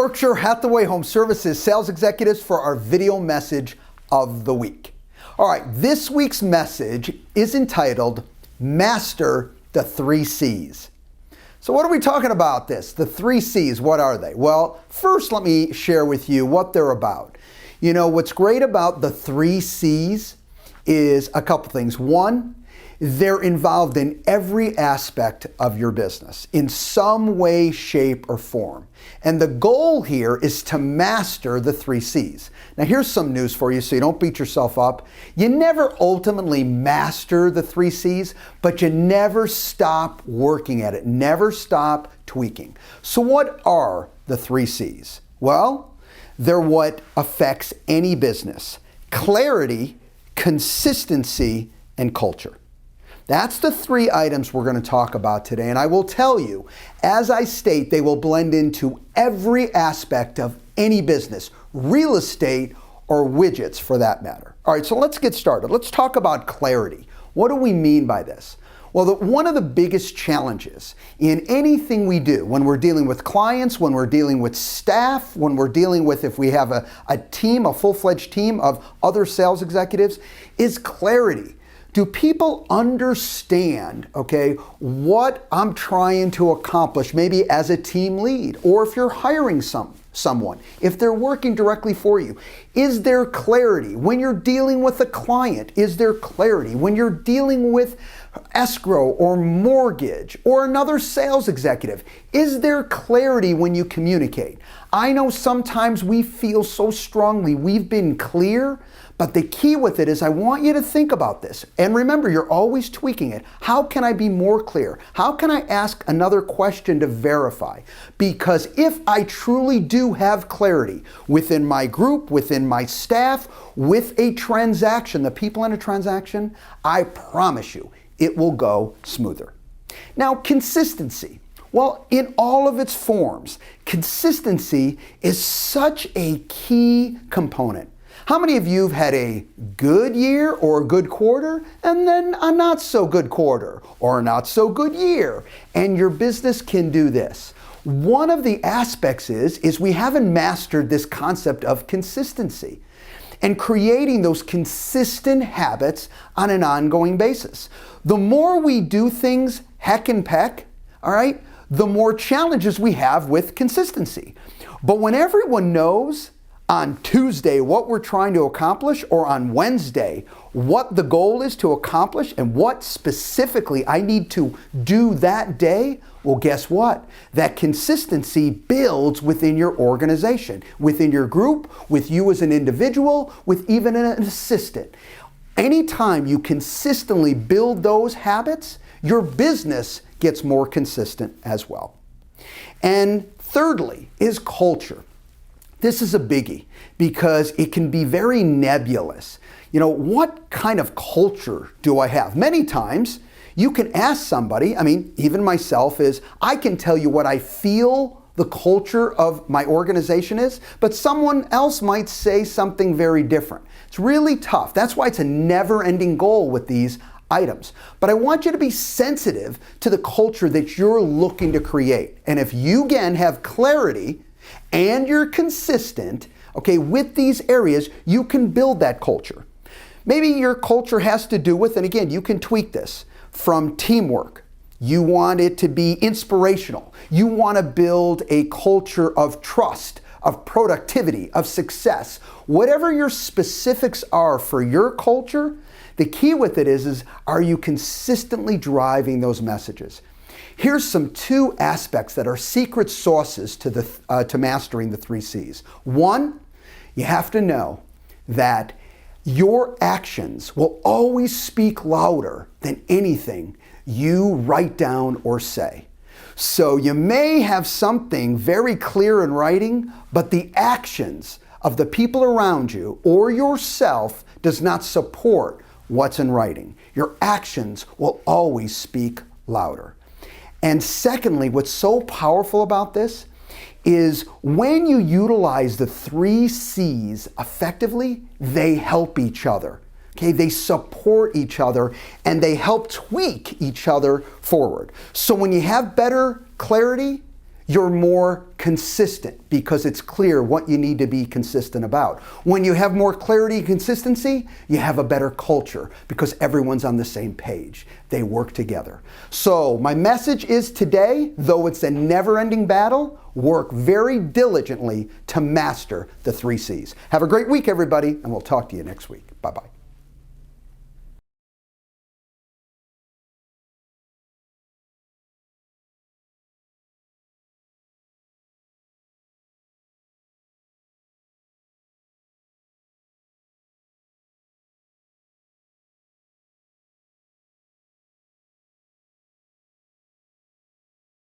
Berkshire Hathaway Home Services sales executives for our video message of the week. All right, this week's message is entitled Master the 3 C's. So what are we talking about this? The 3 C's, what are they? Well, first let me share with you what they're about. You know, what's great about the 3 C's is a couple things. One, they're involved in every aspect of your business in some way, shape, or form. And the goal here is to master the 3 C's. Now here's some news for you so you don't beat yourself up. You never ultimately master the 3 C's, but you never stop working at it, never stop tweaking. So what are the 3 C's? Well, they're what affects any business: clarity, consistency, and culture. That's the 3 items we're going to talk about today. And I will tell you, as I state, they will blend into every aspect of any business, real estate or widgets for that matter. All right, so let's get started. Let's talk about clarity. What do we mean by this? Well, one of the biggest challenges in anything we do, when we're dealing with clients, when we're dealing with staff, when we're dealing with, if we have a team, a full-fledged team of other sales executives, is clarity. Do people understand, okay, what I'm trying to accomplish, maybe as a team lead, or if you're hiring someone, if they're working directly for you? Is there clarity? When you're dealing with a client, is there clarity? When you're dealing with escrow or mortgage or another sales executive, is there clarity when you communicate? I know sometimes we feel so strongly we've been clear, but the key with it is I want you to think about this. And remember, you're always tweaking it. How can I be more clear? How can I ask another question to verify? Because if I truly do have clarity within my group, within my staff, with a transaction, the people in a transaction, I promise you, it will go smoother. Now, consistency. Well, in all of its forms, consistency is such a key component. How many of you have had a good year or a good quarter and then a not so good quarter or a not so good year? And your business can do this. One of the aspects is we haven't mastered this concept of consistency and creating those consistent habits on an ongoing basis. The more we do things heck and peck, all right, the more challenges we have with consistency. But when everyone knows on Tuesday what we're trying to accomplish, or on Wednesday what the goal is to accomplish and what specifically I need to do that day, well, guess what? That consistency builds within your organization, within your group, with you as an individual, with even an assistant. Anytime you consistently build those habits, your business gets more consistent as well. And thirdly is culture. This is a biggie because it can be very nebulous. You know, what kind of culture do I have? Many times you can ask somebody, I mean, even myself, is I can tell you what I feel the culture of my organization is, but someone else might say something very different. It's really tough. That's why it's a never-ending goal with these items. But I want you to be sensitive to the culture that you're looking to create. And if you, again, have clarity and you're consistent, okay, with these areas, you can build that culture. Maybe your culture has to do with, and again, you can tweak this, from teamwork. You want it to be inspirational. You want to build a culture of trust, of productivity, of success. Whatever your specifics are for your culture, the key with it is are you consistently driving those messages? Here's some 2 aspects that are secret sauces to mastering the 3 C's. One, you have to know that your actions will always speak louder than anything you write down or say. So you may have something very clear in writing, but the actions of the people around you or yourself does not support what's in writing. Your actions will always speak louder. And secondly, what's so powerful about this is when you utilize the 3 C's effectively, they help each other. Okay, they support each other and they help tweak each other forward. So when you have better clarity, You're more consistent because it's clear what you need to be consistent about. When you have more clarity and consistency, you have a better culture because everyone's on the same page. They work together. So my message is today, though it's a never-ending battle, work very diligently to master the 3 C's. Have a great week, everybody, and we'll talk to you next week. Bye-bye.